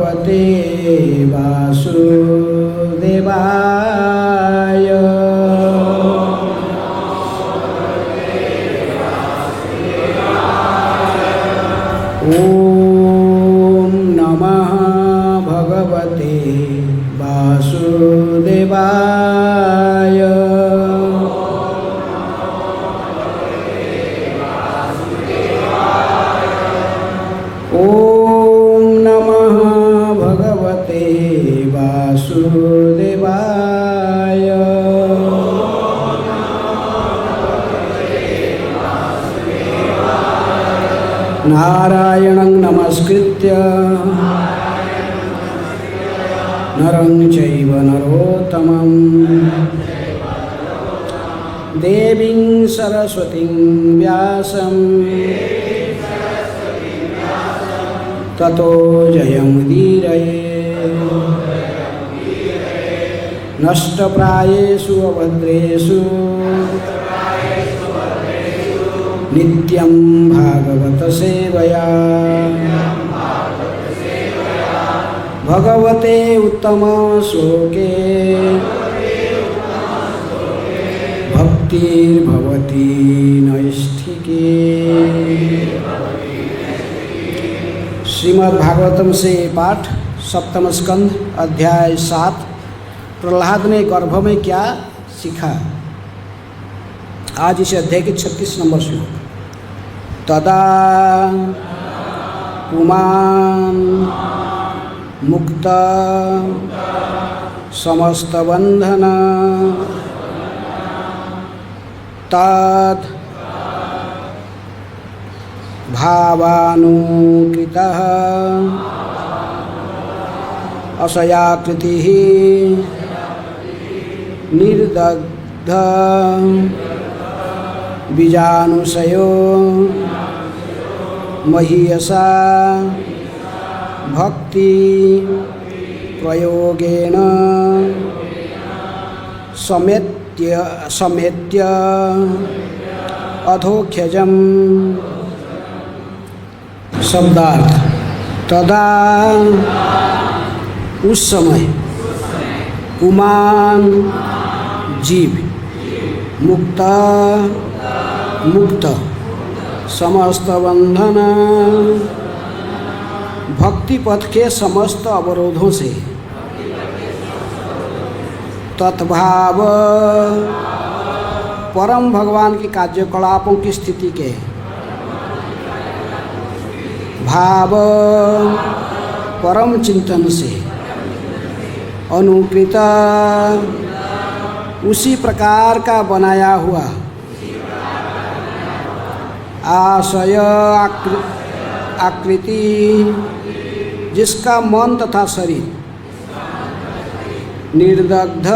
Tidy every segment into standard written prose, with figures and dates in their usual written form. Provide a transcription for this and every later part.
भगवते वासुदेवाय। ओम नमः भगवते वासुदेवाय। ओम नमः भगवते वासुदेवाय। नारायणं नमस्कृत्य नरं चैव नरोत्तमं देवीं सरस्वतीं व्यासं ततो जयमुदीरये। नष्टप्रायेषु अभद्रेषु नित्यं भागवत सेवया भगवते उत्तम श्लोके भक्तिर्भवति नैष्ठिके। श्रीमद् भागवतम से पाठ, सप्तम स्कंध, अध्याय 7। प्रहलाद ने गर्भ में क्या सीखा। आज इस अध्याय के 36 नंबर श्लोक। तदा पुमान् मुक्त समस्त बंधन तद भावानुकृतः असयाकृतिः निर्दग्ध बीजानुशयो महीयसा भक्ति प्रयोगेन समेत्य अधोक्षजम्। शब्दार्थ। तदा उस समय पुमान् जीव मुक्त समस्त बंधन भक्ति पथ के समस्त अवरोधों से तत्भाव परम भगवान के कार्यकलापों की स्थिति के भाव परम चिंतन से अनुकृत उसी प्रकार का बनाया हुआ आशय आकृति जिसका मन तथा शरीर निर्दग्ध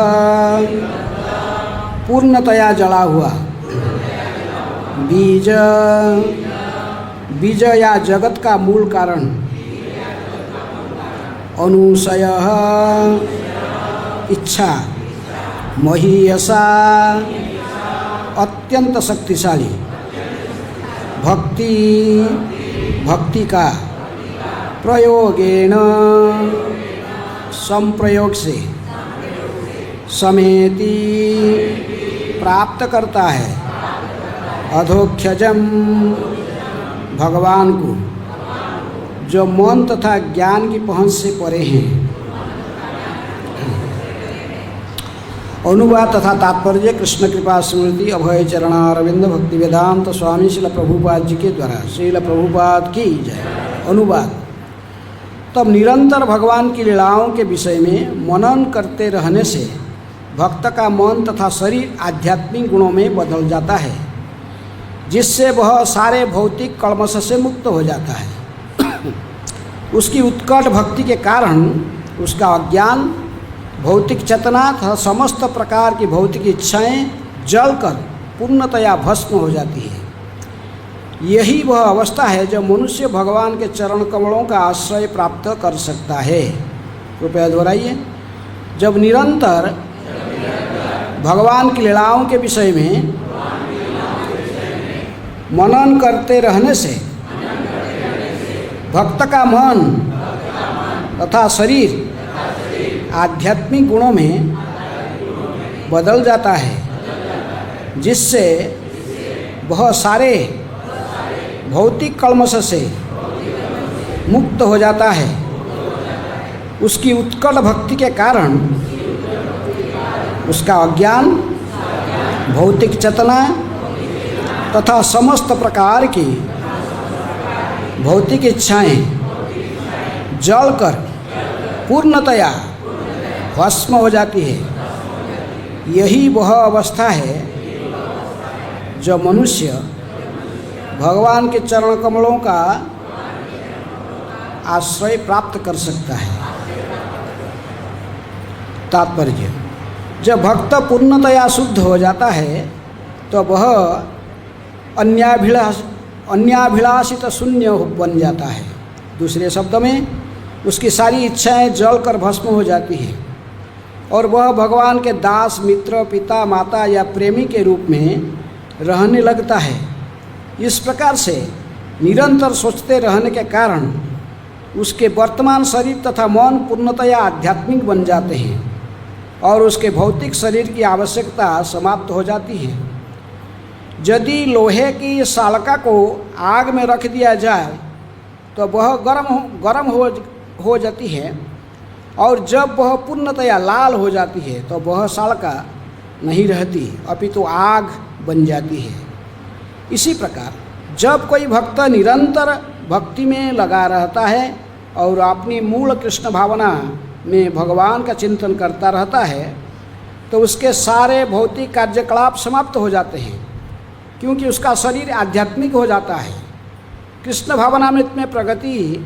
पूर्णतया जला हुआ बीज या जगत का मूल कारण अनुशय इच्छा महीयसा अत्यंत शक्तिशाली भक्ति का प्रयोगेण संप्रयोग से समेति प्राप्त करता है अधोक्षजम भगवान को जो मन तथा ज्ञान की पहुँच से परे हैं। अनुवाद तथा तात्पर्य कृष्ण कृपा स्मृति अभय चरणारविंद भक्ति वेदांत स्वामी श्रील प्रभुपाद जी के द्वारा श्रील प्रभुपाद की जय। अनुवाद। तब निरंतर भगवान की लीलाओं के विषय में मनन करते रहने से भक्त का मन तथा शरीर आध्यात्मिक गुणों में बदल जाता है, जिससे वह सारे भौतिक कल्मश से मुक्त हो जाता है। उसकी उत्कट भक्ति के कारण उसका अज्ञान भौतिक चेतना तथा समस्त प्रकार की भौतिक इच्छाएं जलकर पूर्णतया भस्म हो जाती है। यही वह अवस्था है जब मनुष्य भगवान के चरण कमलों का आश्रय प्राप्त कर सकता है। कृपया दोहराइए। जब निरंतर भगवान की लीलाओं के विषय में मनन करते रहने से भक्त का मन तथा शरीर आध्यात्मिक गुणों में बदल जाता है, जिससे बहुत सारे भौतिक कल्मश से मुक्त हो जाता है। उसकी उत्कट भक्ति के कारण उसका अज्ञान, भौतिक चेतना तथा समस्त प्रकार की भौतिक इच्छाएं जलकर पूर्णतया भस्म हो जाती है। यही वह अवस्था है जो मनुष्य भगवान के चरण कमलों का आश्रय प्राप्त कर सकता है। तात्पर्य: जब भक्त पूर्णतया शुद्ध हो जाता है तो वह अन्याभिलाषित शून्य बन जाता है। दूसरे शब्द में उसकी सारी इच्छाएं जलकर भस्म हो जाती हैं और वह भगवान के दास, मित्र, पिता, माता या प्रेमी के रूप में रहने लगता है। इस प्रकार से निरंतर सोचते रहने के कारण उसके वर्तमान शरीर तथा मन पूर्णतया आध्यात्मिक बन जाते हैं और उसके भौतिक शरीर की आवश्यकता समाप्त हो जाती है। यदि लोहे की सालका को आग में रख दिया जाए तो वह गर्म हो जाती है और जब वह पूर्णतया लाल हो जाती है तो वह सालका नहीं रहती, अपितु आग बन जाती है। इसी प्रकार जब कोई भक्त निरंतर भक्ति में लगा रहता है और अपनी मूल कृष्ण भावना में भगवान का चिंतन करता रहता है तो उसके सारे भौतिक कार्यकलाप समाप्त हो जाते हैं, क्योंकि उसका शरीर आध्यात्मिक हो जाता है। कृष्ण भावनामृत में प्रगति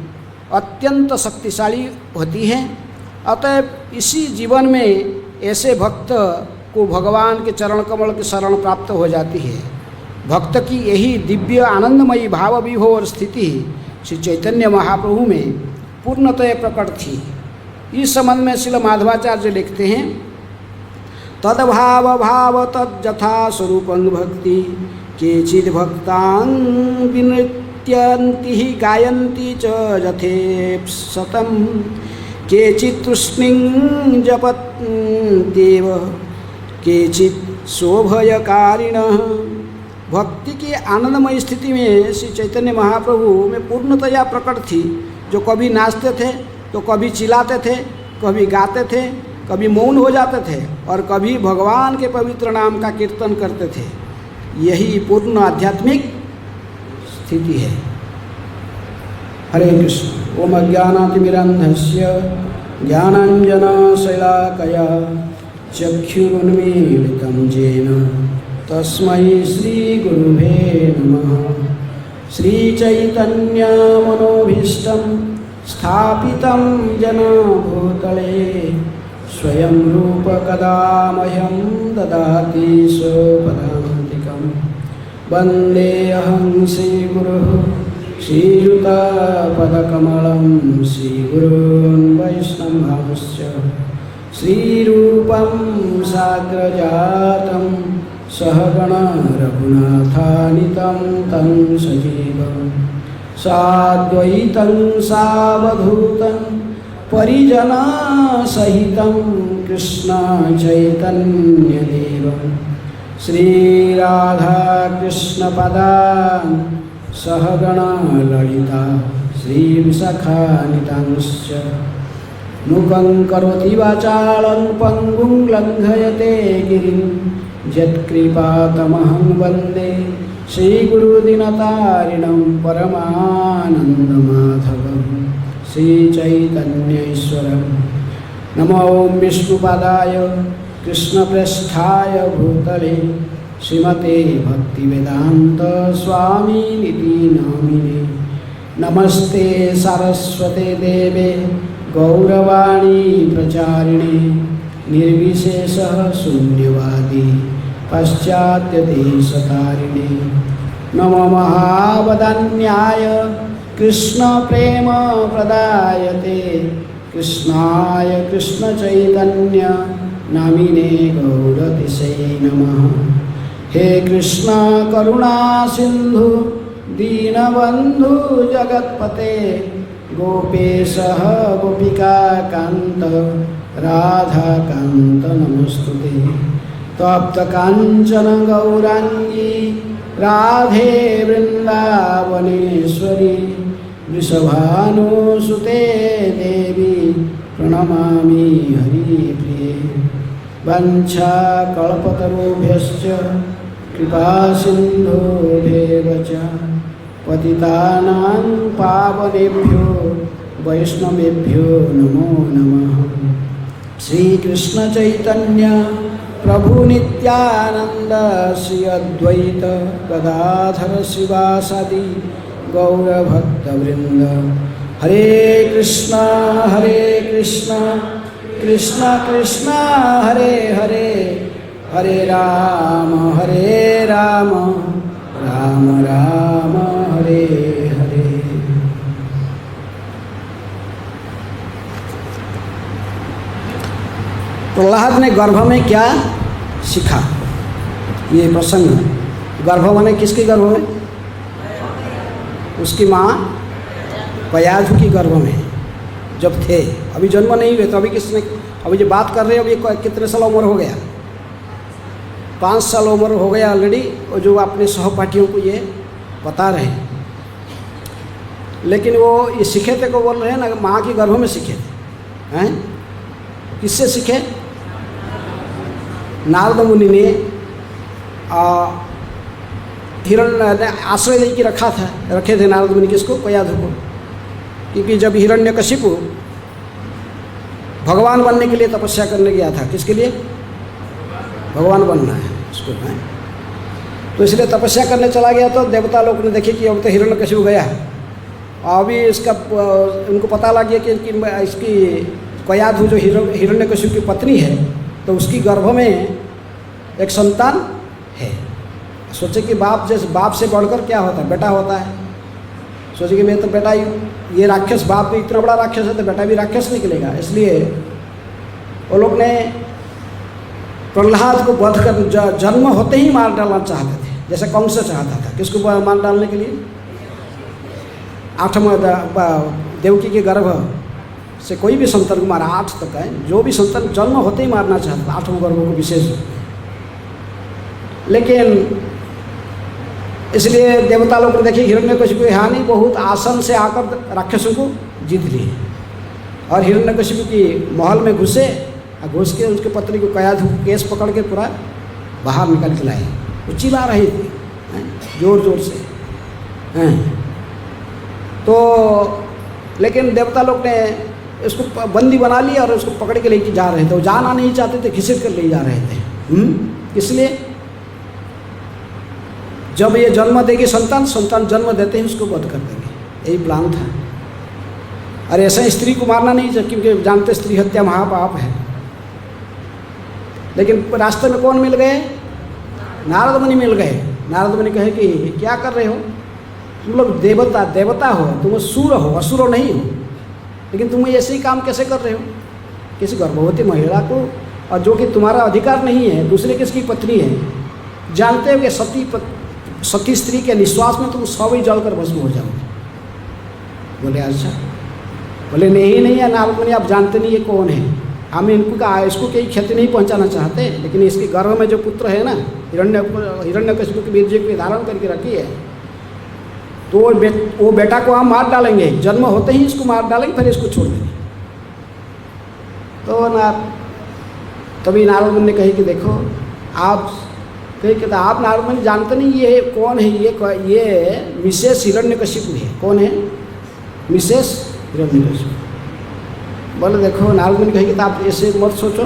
अत्यंत शक्तिशाली होती है। अतएव इसी जीवन में ऐसे भक्त को भगवान के चरण कमल की शरण प्राप्त हो जाती है। भक्त की यही दिव्य आनंदमयी भाव विभोर स्थिति श्री चैतन्य महाप्रभु में पूर्णतः प्रकट थी। इस संबंध में श्रील माधवाचार्य लिखते हैं, तद्भाव भाव तद्यथा स्वरूपं भक्ति केचिद् भक्तां विनृत्यन्ति गायन्ति च यथेप्सतं केचित् तूष्णीं जपन्त्येव केचित् शोभयकारिणः। भक्ति की आनंदमय स्थिति में श्री चैतन्य महाप्रभु में पूर्णतया प्रकट थी, जो कभी नाचते थे तो कभी चिल्लाते थे, कभी गाते थे, कभी मौन हो जाते थे और कभी भगवान के पवित्र नाम का कीर्तन करते थे। यही पूर्ण आध्यात्मिक स्थिति है। हरे कृष्ण। ओम अज्ञानातिमिरन्धस्य ज्ञानाञ्जनशलाकया चक्षुरुन्मीलितं येन तस्मै श्रीगुरुवे नमः। श्रीचैतन्यमनोभीष्टं स्थापितं येन भूतले स्वयं रूप कदा मह्यं ददाति स्वपदान्तिकं। वन्देऽहं श्रीगुरुः श्रीयुतपदकमलं श्रीगुरून् वैष्णवांश्च। श्रीरूपं साग्रजातं सहगण रघुनाथानितं तं सजीवं साद्वैतं सावधूतं परिजनसहितं कृष्ण चैतन्यदेवं श्रीराधाकृष्णपदान् सहगण ललिता श्रीविशाखानितांश्च। मूकं करोति वाचालं पङ्गुं लङ्घयते गिरिं यत्कृपातमहं वन्दे श्रीगुरुदीनतारिणं परमानन्दमाधवं श्रीचैतन्यैश्वरं। नमो विष्णुपादाय कृष्णप्रेष्ठाय भूतले श्रीमते भक्तिवेदान्त स्वामिनिति नामिने। नमस्ते सारस्वते देवे गौरवाणी प्रचारिणे निर्विशेषः शून्यवादी पाश्चात्यदेशतारिणे। नमो महावदान्याय कृष्णप्रेम प्रदायते कृष्णाय कृष्णचैतन्य नामिने गौरतिशये नमः। हे कृष्ण करुणा सिंधु दीनबंधु जगत्पते गोपेशः गोपिकाकान्तः राधाकान्त नमोस्तुते। तप्तकाञ्चन गौराङ्गी राधे वृन्दावनेश्वरी वृषभानुसुते देवी प्रणमामि हरिप्रिये। वञ्चाकल्पतरुभ्यश्च कृपासिन्धुभ्येव च पतितानां पावनेभ्यो वैष्णवेभ्यो नमो नमः। श्रीकृष्ण चैतन्य प्रभु नित्यानंद श्री अद्वैत गदाधर शिवासादि गौरभक्तवृंद। हरे कृष्ण कृष्ण कृष्ण हरे हरे, हरे राम राम राम हरे हरे। प्रहलाद ने गर्भ में क्या सीखा? ये प्रसंग गर्भ माने किसके गर्भ में? उसकी माँ कयाधु की गर्भ में जब थे, अभी जन्म नहीं हुए। तो अभी किसने, अभी जो बात कर रहे हैं अभी कितने साल उम्र हो गया? 5 साल उम्र हो गया ऑलरेडी। और जो अपने सहपाठियों को ये बता रहे हैं, लेकिन वो ये सीखे थे को बोल रहे हैं ना, माँ के गर्भ में सीखे थे। हैं किससे सीखे? नारद मुनि ने हिरण्य आश्रय दे के रखे थे नारद मुनि किसको? कयाधु को। क्योंकि जब हिरण्यकशिपु भगवान बनने के लिए तपस्या करने गया था, किसके लिए? भगवान बनना है उसको है। तो इसलिए तपस्या करने चला गया। तो देवता लोग ने देखे कि अब तो हिरण्यकशिपु गया है, अभी इसका उनको पता लग गया कि इसकी कयाधु जो हिरण्यकशिपु की पत्नी है, तो उसकी गर्भ में एक संतान है। सोचे कि बाप से बढ़कर क्या होता है? बेटा होता है। सोचे कि मैं तो बेटा ही, ये राक्षस बाप भी इतना बड़ा राक्षस है तो बेटा भी राक्षस निकलेगा। इसलिए वो लोग ने प्रहलाद को वध कर जन्म होते ही मार डालना चाहते थे, जैसे कंस चाहता था। किसको मार डालने के लिए? 8वां देवकी के गर्भ से कोई भी संतान को मारा, 8 तक है, जो भी संतान जन्म होते ही मारना चाहता था, 8वें गर्भ को विशेष। लेकिन इसलिए देवता लोग ने देखे हिरण्यकशिपु की हानि, बहुत आसन से आकर राक्षसों को जीत लिए। और हिरण्यकशिपु की महल में घुसे, घुस के उसके पत्नी को कयाधु केस पकड़ के पूरा बाहर निकाल के लाए। वो चिल्ला रही थी जोर जोर से हैं। तो लेकिन देवता लोग ने इसको बंदी बना लिया और उसको पकड़ के लेके जा रहे थे। वो जाना नहीं चाहते थे, घिसट कर ले जा रहे थे। इसलिए जब ये जन्म देगी संतान जन्म देते ही उसको वध कर देंगे, यही प्लान था। और ऐसा स्त्री को मारना नहीं चाहिए, क्योंकि जानते स्त्री हत्या महापाप है। लेकिन रास्ते में कौन मिल गए? नारद मुनि मिल गए। नारद मुनि कहे कि क्या कर रहे हो तुम लोग? देवता हो, तुम सूर हो, असुर नहीं हो, लेकिन तुम ऐसे ही काम कैसे कर रहे हो? किसी गर्भवती महिला को, और जो कि तुम्हारा अधिकार नहीं है, दूसरे किसकी पत्नी है, जानते हो कि सती स्त्री के निश्वास में तुम सब ही जलकर भस्म हो जाओगे। बोले अच्छा। बोले नहीं है नारद मुनि, आप जानते नहीं ये कौन है, हम इसको कोई क्षति नहीं पहुंचाना चाहते, लेकिन इसके गर्भ में जो पुत्र है ना, हिरण्यकशिपु की बीज को धारण करके रखी है, तो वो बेटा को हम मार डालेंगे, जन्म होते ही इसको मार डालेंगे, फिर इसको छोड़ देंगे। तो तभी नारद मुनि ने कही कि देखो आप कहता आप नारद मुनि जानते नहीं ये कौन है? ये मिसेस हिरण्यकशिपु है। कौन है? मिसेस हिरण्यकशिपु। बोले देखो नारद मुनि कहेगी तो आप ऐसे मत सोचो,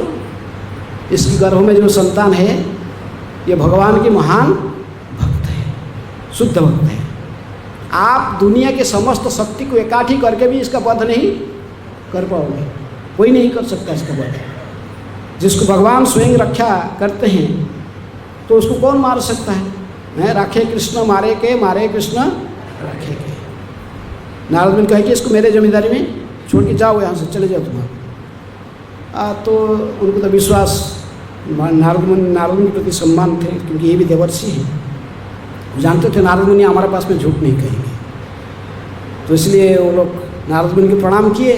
इसकी गर्भ में जो संतान है ये भगवान की महान भक्त है, शुद्ध भक्त है। आप दुनिया के समस्त शक्ति को इकट्ठी करके भी इसका वध नहीं कर पाओगे, कोई नहीं कर सकता इसका वध। जिसको भगवान स्वयं रक्षा करते हैं तो उसको कौन मार सकता है? राखे कृष्ण मारे कृष्ण राखे के। नारद मुनि कहे कि इसको मेरे जमींदारी में छोड़ के जाओ, यहाँ से चले जाओ तुम्हारा। तो उनको तो विश्वास, नारद मुनि के प्रति सम्मान थे, क्योंकि ये भी देवर्षि हैं। जानते थे नारद मुनि हमारे पास में झूठ नहीं कहेंगे, तो इसलिए वो लोग नारद मुनि को प्रणाम किए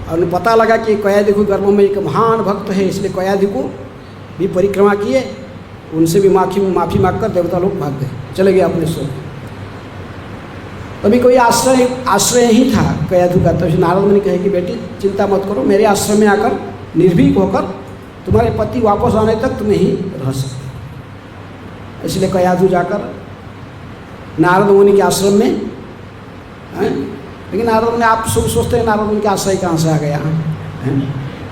और उन्हें पता लगा कि कयाधि को गर्भ में एक महान भक्त है, इसलिए कयाधि को भी परिक्रमा किए, उनसे भी माफ़ी मांगकर देवता लोग भाग गए, चले गए अपने स्वर्ग। तभी कोई आश्रय ही था कयाधि का, तो नारद मुनि कहे कि बेटी चिंता मत करो, मेरे आश्रम में आकर निर्भीक होकर तुम्हारे पति वापस आने तक तुम यहीं रह सकते। इसलिए कयाधि जाकर नारद मुनि के आश्रम में लेकिन नारद मुनि, आप सब सोचते हैं नारद मुनि के आश्रय कहाँ से आ गया है,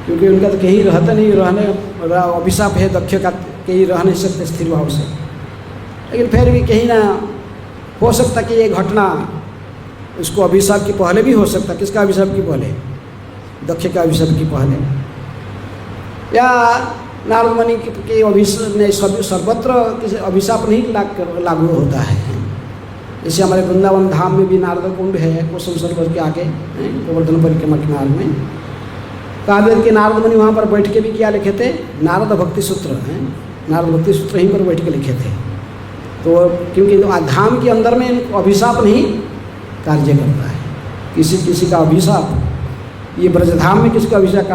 क्योंकि उनका तो कहीं रहते नहीं, रहने अभिशाप है दक्ष का, कहीं रह नहीं सकते स्थिर भाव से। लेकिन फिर भी कहीं ना हो सकता कि ये घटना उसको अभिशाप की पहले भी हो सकता। किसका अभिशाप की पहले? दक्ष का अभिशाप की पहले, या नारद मुनि के अभिशाप ने सर्वत्र अभिशाप नहीं लागू होता है। जैसे हमारे वृंदावन धाम में भी नारद कुंड है, कुसुम सरोवर के आगे गोवर्धन परिक्रमा के मार्ग में। कहा गया कि नारद मुनि वहाँ पर बैठ के भी क्या लिखे थे? नारद भक्ति सूत्र हैं, नारद भक्ति सूत्र यहीं पर बैठ के लिखे थे। तो क्योंकि धाम के अंदर में अभिशाप नहीं कार्य करता है, किसी का अभिशाप, ये ब्रजधाम में किसका अभिशाप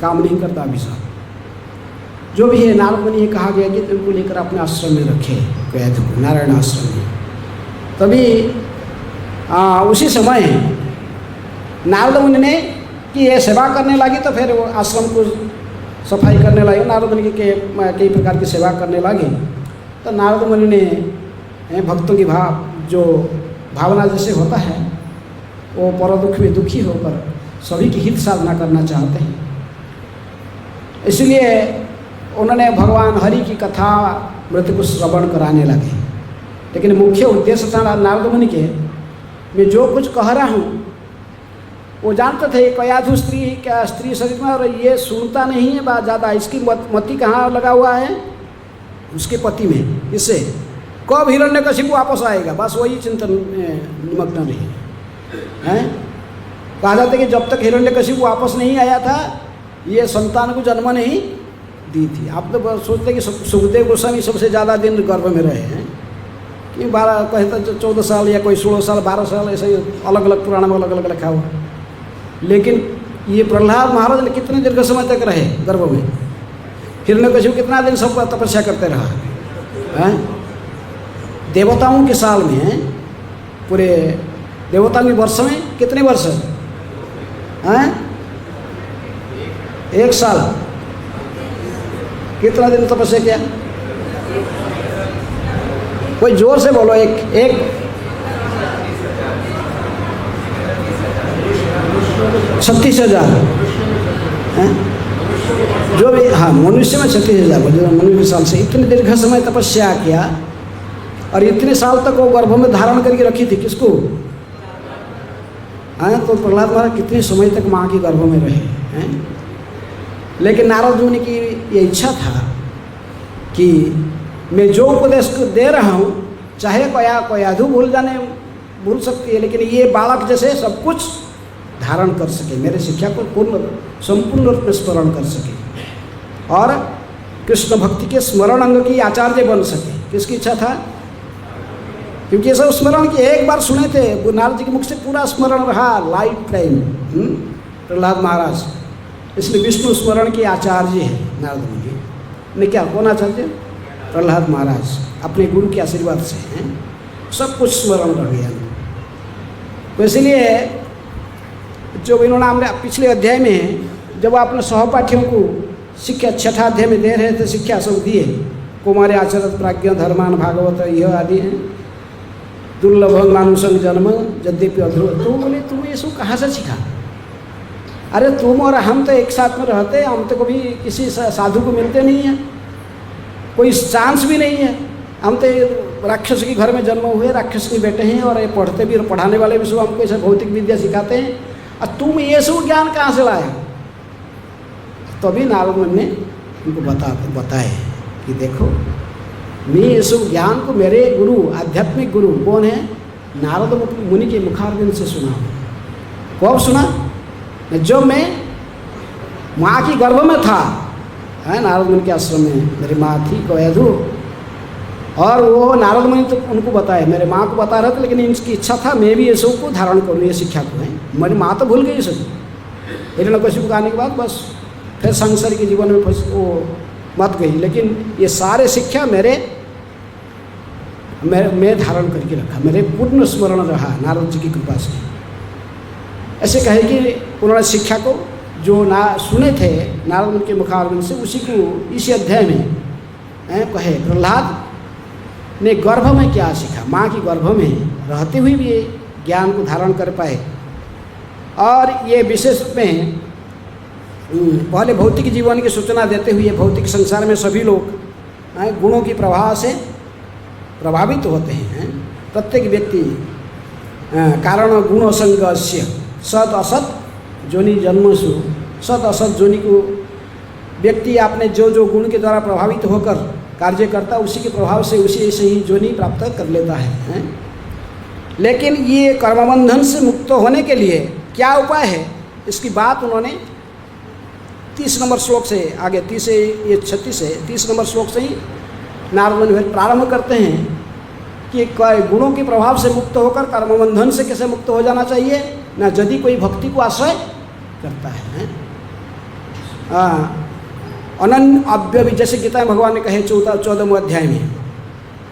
काम नहीं करता अभिशाप। जो भी है नारद मुनि कहा गया कि तुमको लेकर अपने आश्रम में रखे, कयाधि को नारायण आश्रम में। तभी उसी समय नारद मुनि ने कि ये सेवा करने लगी, तो फिर वो आश्रम को सफाई करने लगे, नारद मुनि के कई प्रकार की सेवा करने लगे। तो नारद मुनि ने भक्तों की भावना जैसे होता है, वो पर दुख में दुखी होकर सभी की हित साधना करना चाहते हैं, इसलिए उन्होंने भगवान हरि की कथा मृत्यु को श्रवण कराने लगे। लेकिन मुख्य उद्देश्य था नारद मुनि के, मैं जो कुछ कह रहा हूँ वो जानते थे कयाधु स्त्री शरीर में, और ये सुनता नहीं है बात ज़्यादा। इसकी मति कहाँ लगा हुआ है? उसके पति में। इससे कब हिरण्यकशिपु वापस आएगा, बस वही चिंतन निमग्न रही है। कहा जाता है कि जब तक हिरण्यकशिपु वापस नहीं आया था, ये संतान को जन्म नहीं दी थी। आप तो सोचते कि सुखदेव गोस्वामी सबसे ज़्यादा दिन गर्भ में रहे हैं, कि 12 कहते 14 साल या कोई 16 साल 12 साल, ऐसे ही अलग अलग पुराण में अलग अलग लिखा हुआ। लेकिन ये प्रहलाद महाराज ने कितने दीर्घ समय तक रहे गर्भ में? हिरण्यकशिपु कितना दिन सब तपस्या करते रहा है? देवताओं के साल में, पूरे देवताओं के वर्ष में कितने वर्ष हैं? 1 साल। कितना दिन तपस्या किया? कोई जोर से बोलो। एक 36,000 हैं, जो भी, हाँ मनुष्य में 36,000 मनुष्य साल से इतने दीर्घ समय तपस्या किया, और इतने साल तक वो गर्भ में धारण करके रखी थी किसको? हाँ, तो प्रहलाद महाराज कितने समय तक माँ के गर्भ में रहे हैं। लेकिन नारद मुनि की ये इच्छा था कि मैं जो उपदेश दे रहा हूँ, चाहे कयाधु भूल सकती है, लेकिन ये बालक जैसे सब कुछ धारण कर सके, मेरे शिक्षा को संपूर्ण रूप में स्मरण कर सके, और कृष्ण भक्ति के स्मरण अंग की आचार्य बन सके। किसकी इच्छा था? क्योंकि ये सब स्मरण की एक बार सुने थे, नारद जी के मुख से पूरा स्मरण रहा लाइफ टाइम प्रहलाद महाराज। इसलिए विष्णु स्मरण के आचार्य है नारद मुनि ने। क्या कौन आचार्य? प्रहलाद महाराज अपने गुरु के आशीर्वाद से हैं, सब कुछ स्मरण रह गया। तो इसलिए जो इन्होंने हमने पिछले अध्याय में जब आपने सहपाठियों को शिक्षा 6ठा अध्याय में दे रहे थे, शिक्षा सब दिए, कुमारी आचरत प्राज्ञ धर्मान भागवत यह आदि हैं, दुर्लभ मानुषंग जन्म यद्यपि अध्रुव। तो बोले तुम ये सब कहाँ से सीखा? अरे तुम और हम तो एक साथ में रहते, हम तो कभी किसी साधु को मिलते नहीं हैं, कोई चांस भी नहीं है। हम तो राक्षस के घर में जन्म हुए, राक्षस के बेटे हैं, और ये पढ़ते भी, पढ़ाने वाले भी सब हमको ऐसा भौतिक विद्या सिखाते हैं, और तुम ये सब ज्ञान कहाँ से लाए? तभी नारद मुनि ने उनको बताए कि देखो, मैं ये सब ज्ञान को मेरे गुरु, आध्यात्मिक गुरु कौन है? नारद मुनि के मुखारविंद से सुना। कब सुना? जब मैं माँ की गर्भ में था, है नारद मुनि के आश्रम में मेरी माँ थी कयाधु, और वो नारद मुनि तो उनको बताए, मेरे माँ को बता रहे थे, लेकिन इनकी इच्छा था मैं भी ये सब को धारण करूँ, ये शिक्षा को है। मेरी माँ तो भूल गई सब, हिरण्यकशिपु को आने के बाद बस फिर संसार के जीवन में वो मत गई, लेकिन ये सारे शिक्षा मैं धारण करके रखा, मेरे पूर्ण स्मरण रहा नारद जी की कृपा से। ऐसे कहे कि उन्होंने शिक्षा को जो सुने थे नारद मुनि के मुखारविंद से, उसी को इसी अध्याय में कहे प्रहलाद ने गर्भ में क्या सीखा, माँ की गर्भ में रहते हुए भी ये ज्ञान को धारण कर पाए। और ये विशेष रूप में पहले भौतिक जीवन की सूचना देते हुए भौतिक संसार में सभी लोग गुणों की प्रभाव से प्रभावित होते हैं। प्रत्येक व्यक्ति कारण गुण संगस्य सत असत जोनि जन्मसु, सत असत जोनि को व्यक्ति अपने जो जो गुण के द्वारा प्रभावित होकर कार्य करता, उसी के प्रभाव से उसी से ही जोनि प्राप्त कर लेता है। लेकिन ये कर्मबंधन से मुक्त होने के लिए क्या उपाय है, इसकी बात उन्होंने 30 नंबर श्लोक से आगे 30 से ये 36 है, 30 नंबर श्लोक से ही नारद मुनि प्रारंभ करते हैं कि गुणों के प्रभाव से मुक्त होकर कर्मबंधन से कैसे मुक्त हो जाना चाहिए ना, यदि कोई भक्ति को आश्रय करता है। अनन्य अव्यभि, जैसे गीता में भगवान ने कहे 14वें अध्याय में,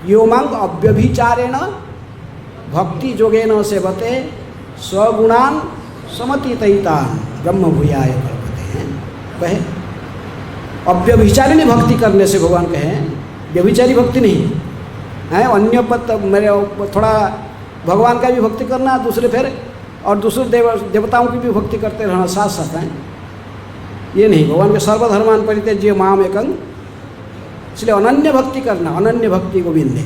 योमांग अव्यभिचारेण भक्ति जोगेन सेवते स्वगुणान समतीतैतान ब्रह्म भूयाय कल्पते हैं। कहे अव्यभिचारिणी भक्ति करने से भगवान कहे, व्यभिचारी भक्ति नहीं है। अन्य पद मेरे थोड़ा भगवान का भी भक्ति करना, दूसरे फिर और दूसरे देवताओं की भी भक्ति करते रहना साथ साथ हैं, ये नहीं। भगवान के सर्वधर्मान परित्यज्य माम एकं, इसलिए अनन्य भक्ति करना, अनन्य भक्ति गोविंद है।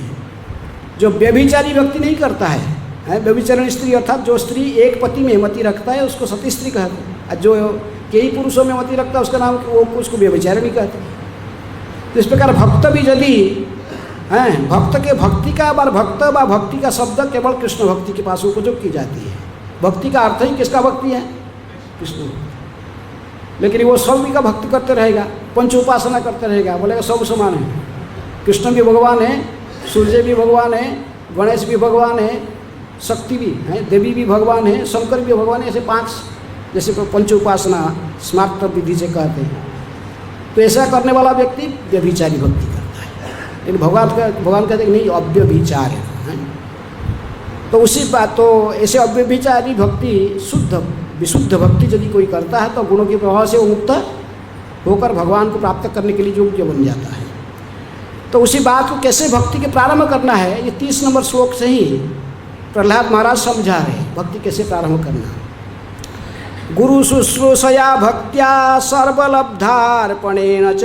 जो व्यभिचारी भक्ति नहीं करता है, व्यभिचारिणी स्त्री अर्थात जो स्त्री एक पति में मति रखता है उसको सती स्त्री कहते हैं, जो कई पुरुषों में मति रखता है उसका नाम वो उसको व्यभिचारिणी कहते हैं। तो इस प्रकार भक्त भी यदि हैं, भक्त के भक्ति का बार भक्त व भक्ति का शब्द केवल कृष्ण भक्ति के पास उपयोग की जाती है। भक्ति का अर्थ ही किसका भक्ति है, कृष्ण। लेकिन वो सब का भक्ति करते रहेगा, पंच उपासना करते रहेगा, बोलेगा सब समान है। कृष्ण भी भगवान है, सूर्य भी भगवान है, गणेश भी भगवान है, शक्ति भी है, देवी भी भगवान है, शंकर भी भगवान है। ऐसे 5 जैसे पंच उपासना स्मार्त विधि से कहते हैं। तो ऐसा करने वाला व्यक्ति व्यभिचारी भक्ति करता है। लेकिन भगवान कहते हैं नहीं, अव्यभिचार है। तो उसी बात, तो ऐसे अव्यभिचारी भक्ति शुद्ध विशुद्ध भक्ति यदि कोई करता है तो गुणों के प्रभाव से वो मुक्त होकर भगवान को प्राप्त करने के लिए योग्य बन जाता है। तो उसी बात को कैसे भक्ति के प्रारंभ करना है, ये 30 नंबर श्लोक से ही प्रहलाद महाराज समझा रहे हैं भक्ति कैसे प्रारंभ करना। गुरु शुश्रूषया भक्त्या सर्वलब्धार्पणेन च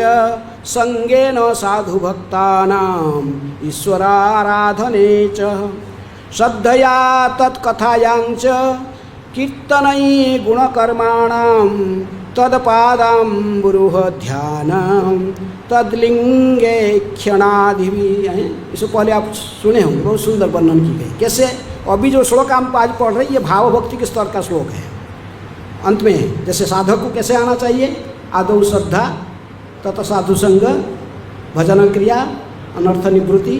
संगेन साधु भक्तानाम ईश्वराराधने च श्रद्धया तत्कथायांच कीर्तनै गुणकर्माणां तदपादाम्बुरुह ध्यानं तद्लिंगे क्षणाधिभिः। इससे पहले आप सुने होंगे, बहुत सुंदर वर्णन की गई कैसे। अभी जो श्लोक हम आज पढ़ रहे हैं ये भाव भक्ति के स्तर का श्लोक है। अंत में जैसे साधक को कैसे आना चाहिए, आदौ श्रद्धा तथा साधु संग भजन क्रिया अनर्थ निवृत्ति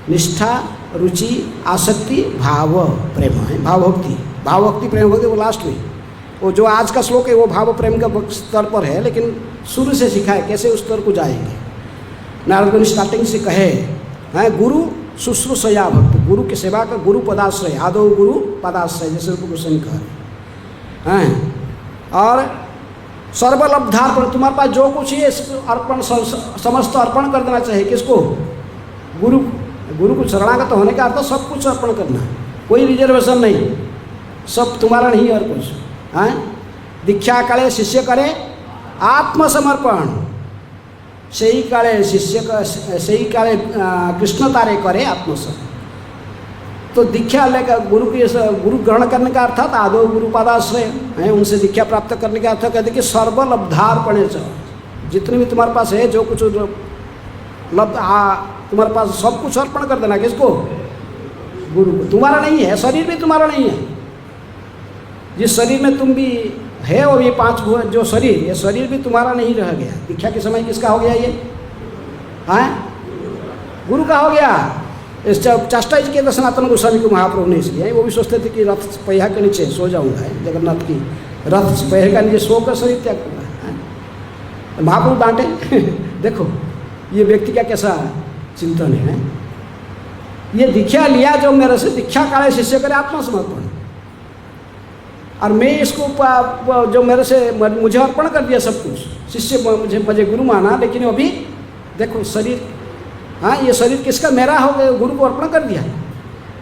निष्ठा रुचि आसक्ति भाव प्रेम है। भाव भक्ति प्रेम भक्ति वो लास्ट में, वो जो आज का श्लोक है वो भाव प्रेम का स्तर पर है, लेकिन शुरू से सिखा है कैसे उस स्तर को जाएंगे। नारद मुनि स्टार्टिंग से कहे हैं गुरु शुश्रूषया भक्त, गुरु की सेवा का गुरु पदाश्रय, आदौ गुरु पदाश्रय जैसे रूप गोस्वामी कह रहे हैं। और सर्वलब्धार्पण, तुम्हारे पास जो कुछ है अर्पण समस्त अर्पण कर देना चाहिए। किसको, गुरु को शरणागत होने का अर्थ सब कुछ अर्पण करना, कोई रिजर्वेशन नहीं, सब तुम्हारा नहीं और कुछ है। दीक्षा काले शिष्य करे आत्मसमर्पण, सही काले शिष्य सही काले कृष्ण तारे करे आत्मसमर्पण। तो दीक्षा लेकर गुरु ग्रहण करने का अर्थात आदौ गुरु पादाश्रय है, उनसे दीक्षा प्राप्त करने का अर्थ कहते कि सर्वलब्धार्पणे च, जितने भी तुम्हारे पास है जो कुछ तुम्हारे पास सब कुछ अर्पण कर देना। किसको, गुरु को। तुम्हारा नहीं है, शरीर भी तुम्हारा नहीं है। जिस शरीर में तुम भी है और ये 5 जो शरीर, ये शरीर भी तुम्हारा नहीं रह गया। दीक्षा के समय किसका हो गया ये, हैं गुरु का हो गया। इस चास्टाइज किया था सनातन गोस्वामी को महाप्रभु ने, इसलिए वो भी सोचते थे कि रथ पहिया के नीचे सो जाऊंगा, जगन्नाथ की रथ पहिया के नीचे सो कर शरीर त्याग करना। महाप्रभु डांटे देखो ये व्यक्ति का कैसा चिंतन है। ये दीक्षा लिया जो मेरे से, दीक्षा काले शिष्य करे आत्मसमर्पण, और मैं इसको जो मेरे से मुझे अर्पण कर दिया सब कुछ, शिष्य मुझे गुरु माना, लेकिन अभी देखो शरीर, हाँ ये शरीर किसका, मेरा हो गया, गुरु को अर्पण कर दिया।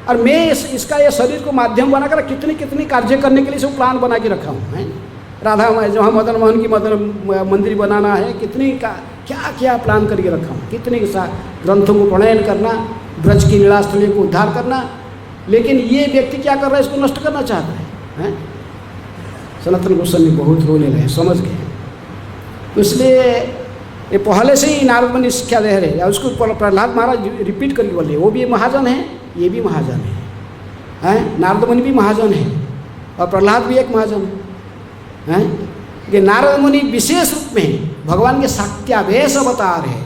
और मैं इसका ये शरीर को माध्यम बनाकर कितनी कितनी कार्य करने के लिए सब प्लान बना के रखा हूँ, है राधा जहाँ मदन मोहन की मदन मंदिर बनाना है, कितनी का क्या क्या प्लान करके रखा हूँ, कितने ग्रंथों को प्रणयन करना, ब्रज की लीलास्थलियों को उद्धार करना। लेकिन ये व्यक्ति क्या कर रहा है, इसको नष्ट करना चाहता है। सनातन गोस्वामी बहुत रोने लगे, समझ गए। तो इसलिए ये पहले से ही नारद मुनि शिक्षा दे रहे हैं, उसको प्रहलाद महाराज रिपीट करके बोले, वो भी महाजन है, ये भी महाजन है, नारद मुनि भी महाजन है और प्रहलाद भी एक महाजन है। कि नारद मुनि विशेष रूप में भगवान के शाक्यावेश अवतार है,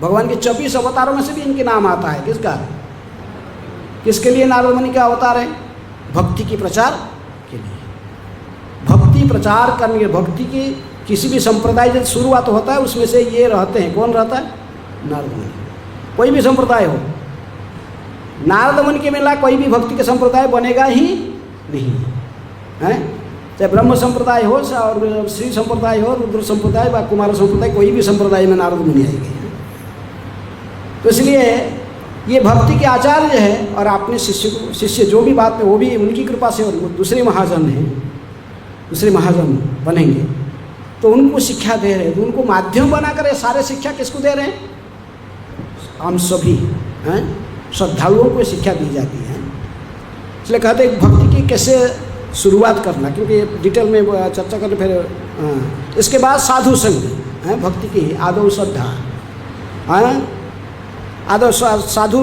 भगवान के 24 अवतारों में से भी इनके नाम आता है। किसका, किसके लिए नारद मुनि का अवतार है? भक्ति की प्रचार के लिए, भक्ति प्रचार करने के, भक्ति की किसी भी संप्रदाय जब शुरुआत होता है उसमें से ये रहते हैं। कौन रहता है? नारद मुनि। कोई भी संप्रदाय हो, नारद मुनि के बिना कोई भी भक्ति के संप्रदाय बनेगा ही नहीं है। चाहे ब्रह्म संप्रदाय हो और श्री संप्रदाय हो, रुद्र संप्रदाय व कुमार संप्रदाय, कोई भी संप्रदाय में नारद मुनि आएंगे। तो इसलिए ये भक्ति के आचार्य है, और आपने शिष्य जो भी बात में, वो भी उनकी कृपा से, और दूसरे महाजन हैं, दूसरे महाजन बनेंगे तो उनको शिक्षा दे रहे हैं। तो उनको माध्यम बनाकर सारे शिक्षा किसको दे रहे हैं? हम सभी हैं, श्रद्धालुओं को शिक्षा दी जाती है। इसलिए कहते हैं भक्ति की कैसे शुरुआत करना, क्योंकि डिटेल में चर्चा करने फिर इसके बाद साधु संग है, भक्ति की आदौ श्रद्धा, आदौ साधु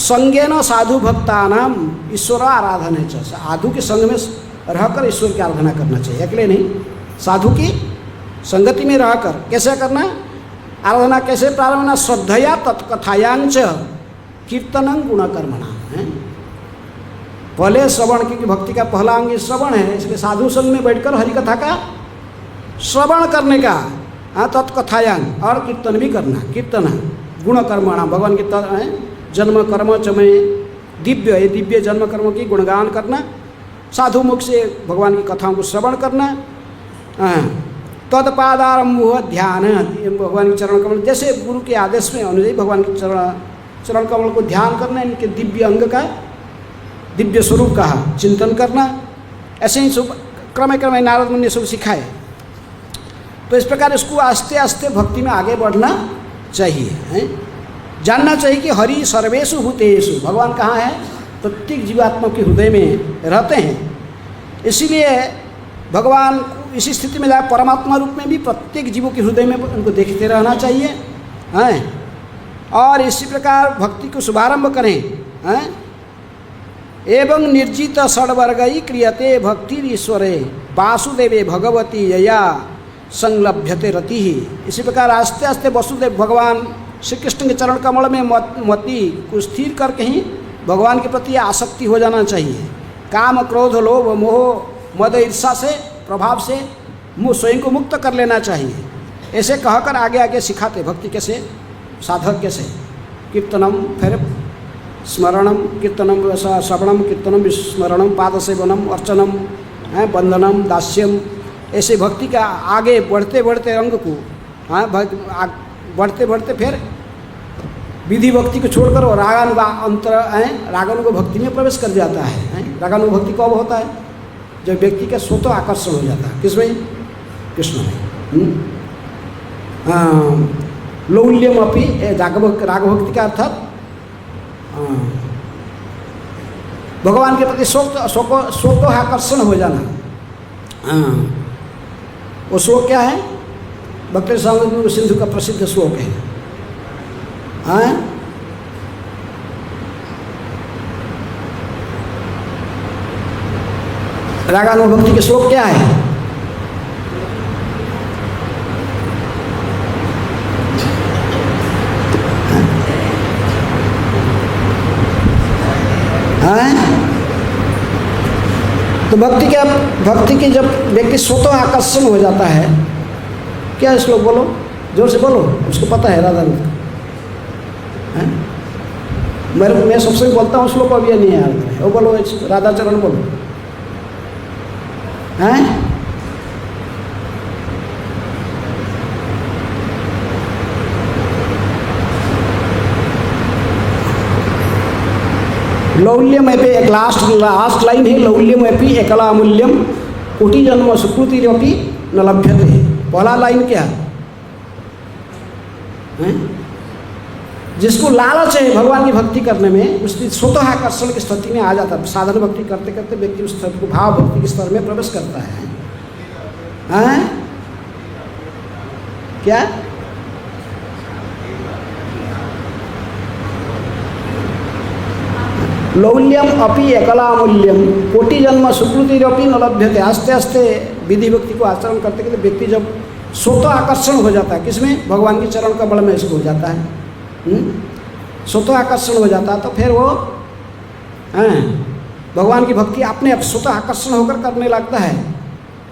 संगेन साधु भक्तानाम ईश्वर आराधन है। साधु के संग में रहकर ईश्वर की आराधना करना चाहिए, अकेले नहीं, साधु की संगति में रहकर। कैसे करना आराधना, कैसे प्रारंभ होना? श्रद्धया तत्कथायांच कीर्तनं गुणकर्मणा है। पहले श्रवण, क्योंकि भक्ति का पहला अंग श्रवण है, इसलिए साधु संग में बैठकर हरि कथा का श्रवण करने का, तत्कथायांग, और कीर्तन भी करना। कीर्तन गुणकर्मणा, भगवान के जन्म कर्म चमय दिव्य, ये दिव्य जन्म कर्म की गुणगान करना, साधु मुख से भगवान की कथाओं को श्रवण करना। तत्पादारंभ ध्यान, भगवान के चरण कमल, जैसे गुरु के आदेश में अनुयायी भगवान के चरण कमल को ध्यान करना, इनके दिव्य अंग का, दिव्य स्वरूप का चिंतन करना। ऐसे ही सब क्रम क्रम नारद मुनि ने सब सिखाए। तो इस प्रकार इसको आस्ते आस्ते भक्ति में आगे बढ़ना चाहिए, है? जानना चाहिए कि हरि सर्वेषु भूतेषु, भगवान कहाँ है? प्रत्येक जीवात्मा के हृदय में रहते हैं। इसीलिए भगवान इसी स्थिति में जाए, परमात्मा रूप में भी प्रत्येक जीवों के हृदय में उनको देखते रहना चाहिए, हैं? और इसी प्रकार भक्ति को शुभारंभ करें, हैं? एवं निर्जित षड्वर्गई क्रियते भक्ति ईश्वरे वासुदेवे भगवती यया संलभ्यते रति ही। इसी प्रकार आस्ते आस्ते वसुदेव भगवान श्री कृष्ण के चरण कमल में मति को स्थिर करके ही भगवान के प्रति आसक्ति हो जाना चाहिए। काम क्रोध लोभ मोह मद ईर्षा से, प्रभाव से स्वयं को मुक्त कर लेना चाहिए। ऐसे कहकर आगे आगे सिखाते भक्ति कैसे, साधक कैसे, कीर्तनम, फिर स्मरणम, कीर्तनम श्रवणम, कीर्तनम स्मरणम, पाद सेवनम, अर्चनम, वंदनम, दास्यम, ऐसे भक्ति का आगे बढ़ते बढ़ते अंग को, बढ़ते बढ़ते फिर विधि भक्ति को छोड़कर और रागानुग भक्ति में प्रवेश कर जाता है। रागानुग भक्ति कब होता है? जब व्यक्ति का स्वतः आकर्षण हो जाता है। किसमें? कृष्ण में। लौल्यम अपनी राग भक्ति का अर्थात भगवान के प्रति स्वतः आकर्षण हो जाना। वो श्लोक क्या है? भक्ति सामग्री सिंधु का प्रसिद्ध श्लोक है। रागानुभक्ति के श्लोक क्या है? तो भक्ति की जब व्यक्ति स्वतः आकर्षण हो जाता है, क्या श्लोक बोलो, जोर से बोलो, उसको पता है राधा रंग है। मैं सबसे बोलता हूँ श्लोक, अभी नहीं याद, वो बोलो राधा चरण बोलो हैं। लौल्यमपि, एक लास्ट लाइन है, लौल्यमपि एकलामूल्यम कोटि जन्म सुकृतिरपि न लभ्यते। पहला लाइन क्या है? जिसको लालच है भगवान की भक्ति करने में, उसकी स्वतः आकर्षण की स्थिति में आ जाता है। साधन भक्ति करते करते व्यक्ति उस स्तर को, भाव भक्ति के स्तर में प्रवेश करता है। हैं? क्या लौल्यम अपि एकलामूल्यम कोटि जन्म सुकृतिरपि न लभ्यते। आस्ते आस्ते विधि भक्ति को आचरण करते करते व्यक्ति जब स्वतः आकर्षण हो जाता है, किसमें? भगवान के चरण कमल में इसको हो जाता है, स्वतः आकर्षण हो जाता है, तो फिर वो भगवान की भक्ति अपने आप स्वतः आकर्षण होकर करने लगता है।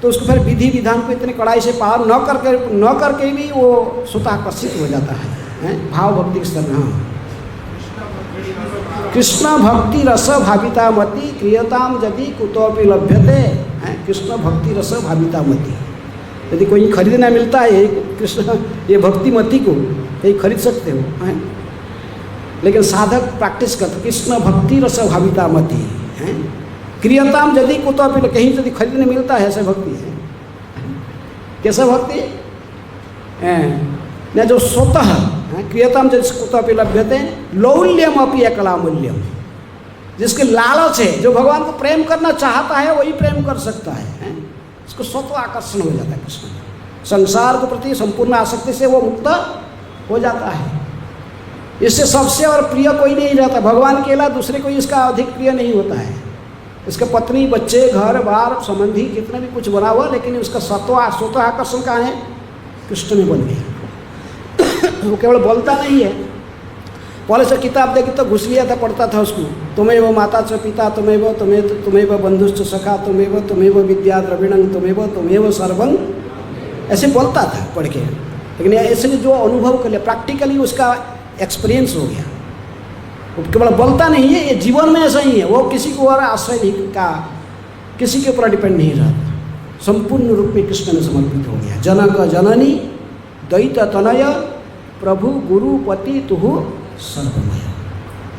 तो उसको फिर विधि विधान को इतनी कड़ाई से पार न करके भी वो स्वतः आकर्षित हो जाता है भाव भक्ति के स्तर में। हाँ, कृष्ण भक्ति रस भाविता मति क्रियताम यदि कुतोपि लभ्यते। कृष्ण भक्ति रस भाविता मति, यदि कोई खरीदना मिलता है कृष्ण ये भक्ति मति को, यही खरीद सकते हो हैं। लेकिन साधक प्रैक्टिस करते कृष्ण भक्ति रस भाविता मति हैं। क्रियताम यदि कुतोपि, कहीं यदि खरीदने मिलता है ऐसा भक्ति है। कैसा भक्ति न जो स्वतः क्रियताम जैसे कुतोपि लभ्यते लौल्यम अपि एकलामूल्यम, जिसके लालच है, जो भगवान को प्रेम करना चाहता है वही प्रेम कर सकता है। इसको स्वतः आकर्षण हो जाता है कृष्ण, संसार के प्रति संपूर्ण आसक्ति से वो मुक्त हो जाता है। इससे सबसे और प्रिय कोई नहीं रहता, भगवान के अलावा दूसरे कोई इसका अधिक प्रिय नहीं होता है। इसके पत्नी बच्चे घर बार संबंधी कितने भी कुछ बना हुआ, लेकिन उसका स्वतः आकर्षण कहाँ है? कृष्ण में बन गया। वो केवल बोलता नहीं है, पहले से किताब देखी तो घुस लिया था, पढ़ता था उसको, तुम्हें माता च पिता तुम्हें बंधुश्च सखा तुम्हें विद्या द्रविणंग तुम्हें सर्वंग, ऐसे बोलता था पढ़ के। लेकिन ऐसे जो अनुभव कर लिया, प्रैक्टिकली उसका एक्सपीरियंस हो गया। वो केवल बोलता नहीं है, ये जीवन में ऐसा ही है। वो किसी को और आश्रय नहीं का, किसी के ऊपर डिपेंड नहीं रहता, संपूर्ण रूप में कृष्ण में समर्पित हो गया। जनक जननी दैत तनय प्रभु गुरु पति तुहु सर्वमय।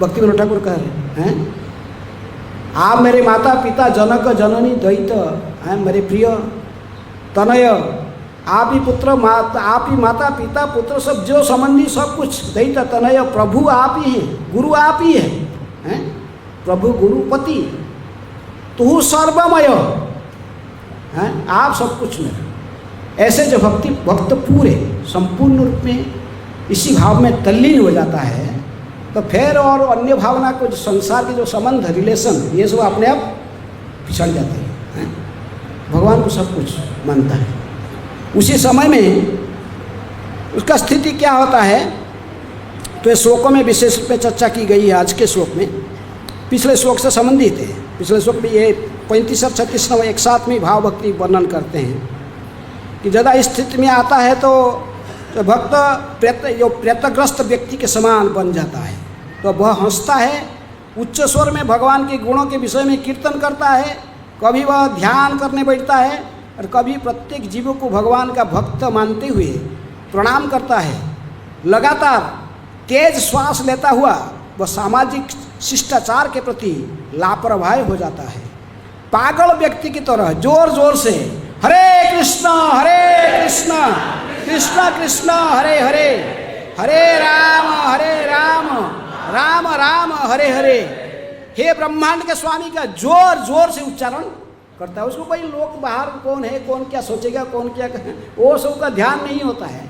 भक्ति विनोद ठाकुर कह रहे हैं, आप मेरे माता पिता जनक जननी दैत हैं, मेरे प्रिय तनय, आप ही पुत्र माता, आप ही माता पिता पुत्र सब जो संबंधी सब कुछ, दैत तनय प्रभु आप ही हैं, गुरु आप ही हैं, प्रभु गुरु पति तुहु सर्वमय हैं, आप सब कुछ में। ऐसे जो भक्त पूरे संपूर्ण रूप में इसी भाव में तल्लीन हो जाता है, तो फिर और अन्य भावना को, जो संसार के जो संबंध रिलेशन, ये सब अपने आप पिछड़ जाते हैं। भगवान को सब कुछ मानता है। उसी समय में उसका स्थिति क्या होता है, तो ये श्लोकों में विशेष रूप में चर्चा की गई है। आज के श्लोक में पिछले श्लोक से संबंधित है। पिछले श्लोक में ये 35 और 36 एक साथ में भाव भक्ति वर्णन करते हैं कि ज़्यादा स्थिति में आता है तो भक्त प्रेतग्रस्त व्यक्ति के समान बन जाता है। तो वह हंसता है, उच्च स्वर में भगवान के गुणों के विषय में कीर्तन करता है, कभी वह ध्यान करने बैठता है और कभी प्रत्येक जीव को भगवान का भक्त मानते हुए प्रणाम करता है। लगातार तेज श्वास लेता हुआ वह सामाजिक शिष्टाचार के प्रति लापरवाह हो जाता है। पागल व्यक्ति की तरह जोर जोर से हरे कृष्ण कृष्ण कृष्ण हरे हरे, हरे राम राम राम हरे हरे, हे ब्रह्मांड के स्वामी का जोर जोर से उच्चारण करता है। उसको कोई लोग बाहर कौन है, कौन क्या सोचेगा, कौन क्या कहे, वो सब का ध्यान नहीं होता है।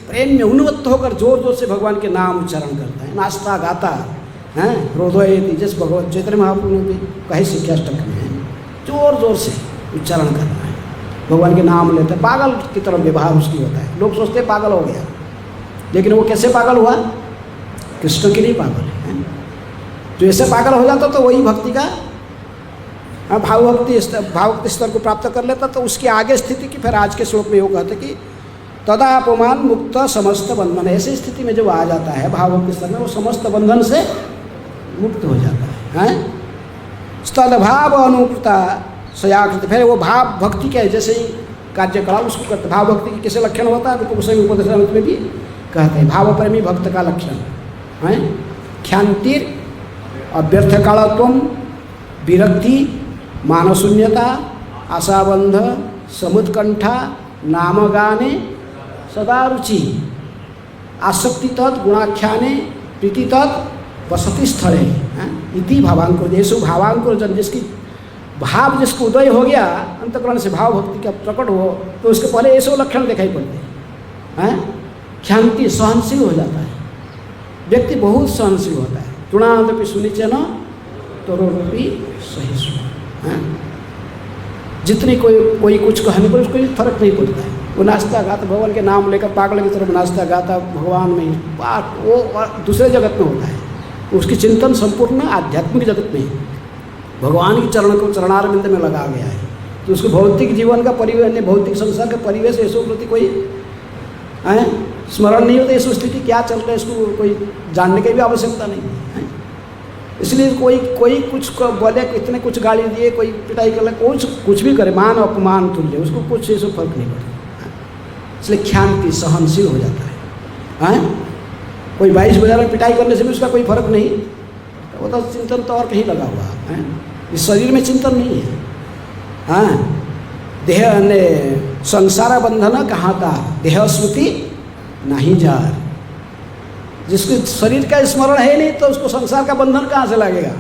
प्रेम में उन्मत्त होकर जोर जोर से भगवान के नाम उच्चारण करता है, नाचता गाता है। हृदय जैसे भगवत चैतन्य महाप्रभु ने भी कहे शिक्षाष्टक में जोर जोर से उच्चारण करना है, भगवान के नाम लेते हैं। पागल की तरफ व्यवहार उसकी होता है। लोग सोचते हैं पागल हो गया, लेकिन वो कैसे पागल हुआ? कृष्ण के लिए पागल है। जो ऐसे पागल हो जाता तो वही भक्ति का भावभक्ति स्तर को प्राप्त कर लेता तो उसकी आगे स्थिति की फिर आज के श्लोक में वो कहते कि तदा अपमान मुक्त समस्त बंधन, ऐसी स्थिति में जब आ जाता है भावभक्ति स्तर में वो समस्त बंधन से मुक्त हो जाता है। स्तदभाव अनुकृता सयाकृत, फिर वो भाव भक्ति के जैसे ही कार्यकलाप उसको करते। भाव भक्ति के कैसे लक्षण होता है तो गोस्वामी उपदेशामृत में भी कहते हैं भाव प्रेमी भक्त का लक्षण है ख्यान्तिर, अव्यर्थ कालत्वम, विरक्ति, मानशून्यता, आशाबंध, समुत्कंठा, नामगाने सदा रुचि, आसक्ति तत् गुणाख्याने, प्रीति तत् वसति स्थले इति भावांकुर। जैसे भावांकुर जन जिसकी भाव जिसको उदय हो गया अंतकरण से भाव भक्ति का प्रकट हो तो उसके पहले ऐसे लक्षण दिखाई पड़ते हैं। ख्यान्ति, सहनशील हो जाता है व्यक्ति, बहुत सहनशील होता है। तृणादपि सुनिचन तरोरपि सहिष्णु, जितनी कोई कुछ कहने पर उसको फर्क नहीं पड़ता है। वो नाचता गाता भगवान के नाम लेकर पागल की तरफ नाचता गाता भगवान में बात वो दूसरे जगत में होता है। उसकी चिंतन संपूर्ण आध्यात्मिक जगत में है, भगवान की चरण को चरणारविंद में लगा गया है। तो उसको भौतिक जीवन का परिवेश, भौतिक संसार का परिवेश ऐसो प्रति कोई स्मरण नहीं होता। ऐसी स्थिति क्या चल रहा है इसको कोई जानने की भी आवश्यकता नहीं है। इसलिए कोई कुछ बोले, इतने कुछ गाली दिए, कोई पिटाई कर ले, कुछ भी करे, मान अपमान तुल्य, उसको कुछ ऐसा फर्क नहीं पड़ता। इसलिए ख्यान्ति, सहनशील हो जाता है। कोई 22 बजा में पिटाई करने से भी उसका कोई फर्क नहीं, वो तो चिंतन तो और कहीं लगा हुआ है। इस शरीर में चिंतन नहीं है। देह ने संसार बंधन कहाँ था, देह स्मृति नहीं जार। जिसके शरीर का स्मरण है नहीं तो उसको संसार का बंधन कहाँ से लगेगा।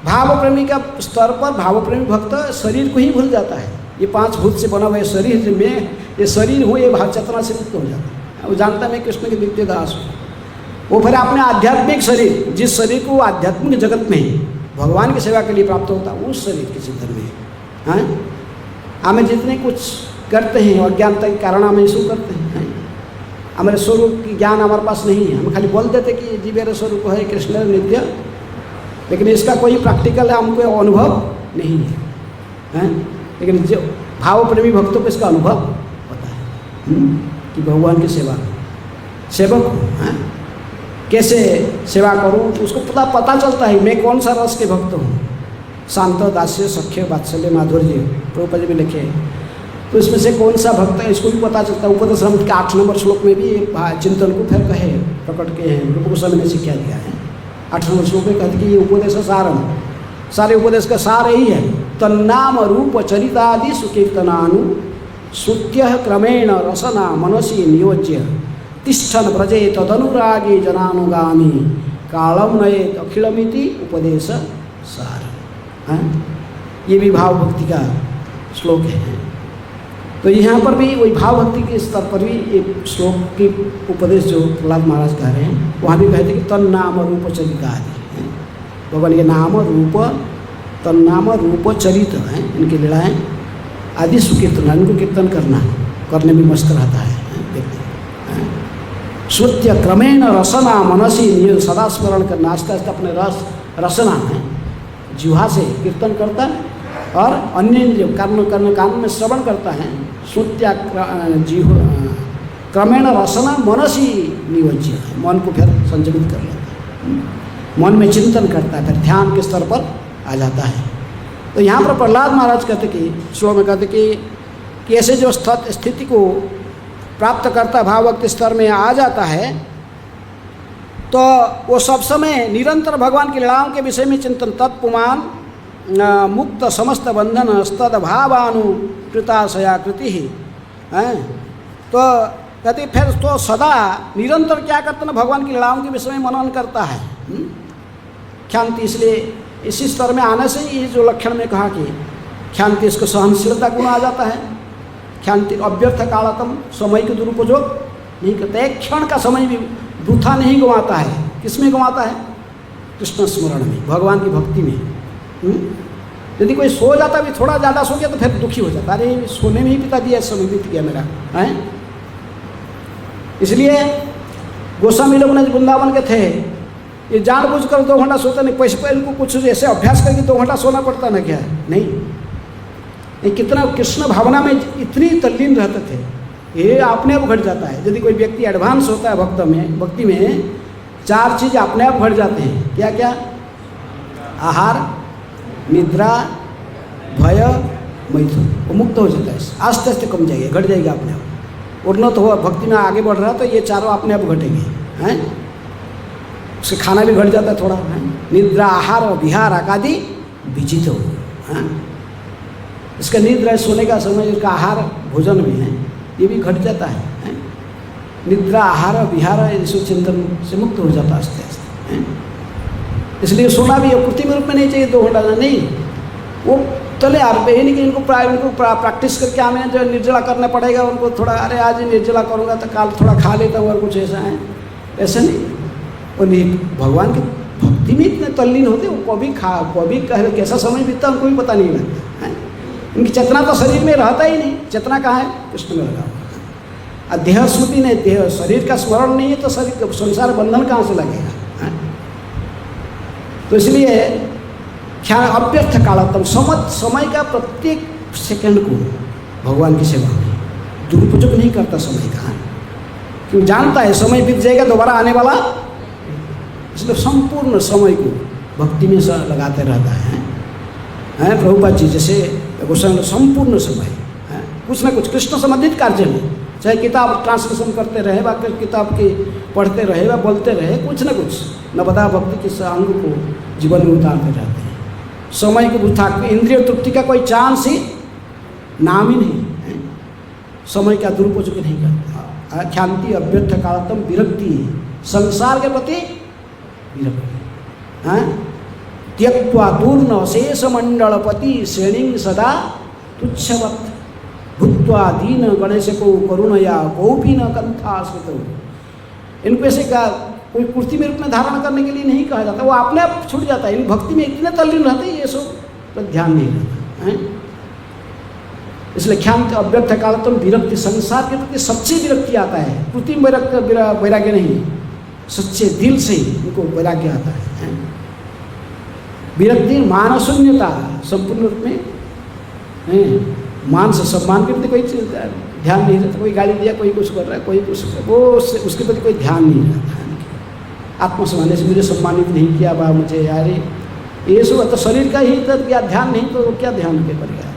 भाव प्रेमी का स्तर पर भाव प्रेमी भक्त शरीर को ही भूल जाता है। ये 5 भूत से बना हुआ है शरीर में, ये शरीर हो, ये भाव चेतना से मुक्त हो जाता है। वो जानता मैं कृष्ण के दिव्य दास हूँ। वो फिर अपने आध्यात्मिक शरीर, जिस शरीर को आध्यात्मिक जगत में भगवान की सेवा के लिए प्राप्त होता है, उस शरीर के चिंतन में हमें जितने कुछ करते हैं अज्ञानता के कारण हमें इसको करते हैं। हमारे स्वरूप की ज्ञान हमारे पास नहीं है। हम खाली बोल देते कि जी मेरा स्वरूप है कृष्ण नित्य, लेकिन इसका कोई प्रैक्टिकल हमको अनुभव नहीं है। लेकिन जो भाव प्रेमी भक्तों को इसका अनुभव होता है कि भगवान की सेवक हूँ, कैसे सेवा करूँ, तो उसको पता चलता है मैं कौन सा रस के भक्त हूँ। शांत, दास्य, सख्य, वात्सल्य, माधुर्य प्रभुपाद जी भी लिखे। तो इसमें से कौन सा भक्त है इसको भी पता चलता है। उपदेशामृत के 8 नंबर श्लोक में भी चिंतन को फिर कहे प्रकट किए हैं, रूप गोस्वामी ने शिक्षा दिया है। 8 नंबर श्लोक में कहते कि ये उपदेश सारम, सारे उपदेश का सार यही है। तन्नाम रूप चरितादि सुकीर्तनानु श्रुत्य क्रमेण रसना मनसी नियोज्य तिष्ठन व्रजे तदनुरागी जनानुगामी कालम नयेत अखिलमिति उपदेश सार। ये भी भाव भक्ति का श्लोक है। तो यहाँ पर भी वही भाव भक्ति के स्तर पर भी एक श्लोक की उपदेश जो प्रहलाद महाराज कह रहे हैं, वहाँ भी कहते कि तन नाम रूप चरित आदि, भगवान के नाम रूप, तन नाम रूप चरित हैं इनकी लीलाएँ आदि सुकीर्तन, इनको कीर्तन करने में मस्त रहता है व्यक्ति। श्रुत्य क्रमेण रसना मनसी नियत, सदा स्मरण करना, आस्ते आस्ते अपने रसना है जिह्वा से कीर्तन करता है और अन्य जो कर्म कान में श्रवण करता है। श्रुत्या क्रमेण रसना मनसी नियोज्य, मन को फिर संयमित कर लेता है, मन में चिंतन करता है, फिर ध्यान के स्तर पर आ जाता है। तो यहाँ पर प्रहलाद महाराज कहते कि श्लोक में कहते कि ऐसे जो स्थिति को प्राप्त करता भावभक्ति स्तर में आ जाता है तो वो सब समय निरंतर भगवान की लीलाओं के विषय में चिंतन, तत्पुमान मुक्त समस्त बंधन स्तद भावानुकृताशया कृति ही है। तो कहते फिर तो सदा निरंतर क्या करता ना, भगवान की लीलाओं के विषय में मनन करता है। ख्यान्ति, इसलिए इसी स्तर में आने से ही जो लक्षण में कहा कि ख्यान्ति, इसको सहनशीलता गुण आ जाता है। ख्यान्ति अव्यर्थ कालतम, समय के दुरुपयोग नहीं करता, एक क्षण का समय भी वृथा नहीं गंवाता है। किसमें गंवाता है? कृष्ण स्मरण में, भगवान की भक्ति में। यदि कोई सो जाता भी, थोड़ा ज़्यादा सो गया तो फिर दुखी हो जाता, अरे सोने में ही पिता दिया, समय बीत गया मेरा है। इसलिए गोस्वामी लोग ने वृंदावन के थे, ये जानबूझकर 2 घंटा सोता नहीं, पैसे पर इनको कुछ ऐसे अभ्यास करके 2 घंटा सोना पड़ता ना क्या? नहीं, ये कितना कृष्ण भावना में इतनी तल्लीन रहते थे, ये अपने आप घट जाता है। यदि कोई व्यक्ति एडवांस होता है भक्ति में 4 चीज़ अपने आप घट जाते हैं। क्या क्या? आहार, निद्रा, भय, मैथुन, वो मुक्त हो जाता है। आस्ते आस्ते कम जाएगी, घट जाएगा अपने आप। उन्नत हो भक्ति में आगे बढ़ रहा तो ये चारों अपने आप घटेंगे हैं। उसके खाना भी घट जाता है थोड़ा है। निद्रा, आहार और विहार आदि विजित हो हैं। इसका निद्रा सोने का समय, इसका आहार भोजन भी है, ये भी घट जाता है। निद्रा, आहार और विहार इसको चिंतन से मुक्त हो जाता है आस्ते आस्ते हैं। इसलिए सोना भी कृत्रिम रूप में नहीं चाहिए 2 घंटा, नहीं। वो चले यार, ये नहीं कि इनको प्रैक्टिस करके हमें जो निर्जला करना पड़ेगा उनको थोड़ा, अरे आज ही निर्जला करूँगा तो कल थोड़ा खा लेता हूँ और कुछ ऐसा है, ऐसा नहीं। वो नहीं, भगवान की भक्ति में इतने तल्लीन होते, वो कभी कैसा समय बीतता उनको भी पता नहीं लगता है। इनकी चेतना तो शरीर में रहता ही नहीं, चेतना कहाँ है? कृष्ण में लगा हुआ। देह स्मृति नहीं, देह शरीर का स्मरण नहीं है तो शरीर संसार बंधन कहाँ से लगेगा? तो इसलिए ख्याल अव्यर्थ कालतम, समय का प्रत्येक सेकंड को भगवान की सेवा में दुरुपयोग नहीं करता समय का, क्यों? जानता है समय बीत जाएगा, दोबारा आने वाला, इसलिए संपूर्ण समय को भक्ति में लगाते रहता है। प्रभुपाद जी जैसे गोस्वामी संपूर्ण समय कुछ ना कुछ कृष्ण संबंधित कार्य में, चाहे किताब ट्रांसलेशन करते रहे, व किताब की पढ़ते रहे, व बोलते रहे, कुछ न कुछ नवदा भक्ति के अंग को जीवन में उतारते रहते हैं। समय को बुझा, इंद्रिय तृप्ति का कोई चांस ही नाम ही नहीं है। समय का दुरुपयोग नहीं करता। ख्याति अव्यर्थ कालतम विरक्ति, संसार के प्रति विरक्ति। त्यक्त्वा दूर्ण शेष मंडलपति श्रेणी सदा तुच्छवत भूत्वा दीन गणेश को करुणया कौपी न कंथास्कृत। इनको ऐसे का कोई कुर्ती में रूप में धारण करने के लिए नहीं कहा जाता, वो अपने आप छूट जाता है। इन भक्ति में इतने तल्लीन रहते हैं, ये सब पर ध्यान नहीं रहता है। इसलिए ख्याति अव्यर्थ कालतम विरक्ति, संसार के प्रति सच्ची विरक्ति आता है। कृत्रिम वैराग्य नहीं, सच्चे दिल से उनको वैराग्य आता है। विरक्ति मानशून्यता, संपूर्ण रूप में मान से सम्मान के प्रति कोई ध्यान नहीं रहता। कोई गाली दिया, कोई कुछ कर रहा है, कोई कुछ, वो उसके प्रति कोई ध्यान नहीं रहता है। आत्मसम्मान से मुझे सम्मानित नहीं किया बा मुझे, यार ये सब तो शरीर का ही तो क्या ध्यान नहीं, तो क्या ध्यान के करेगा?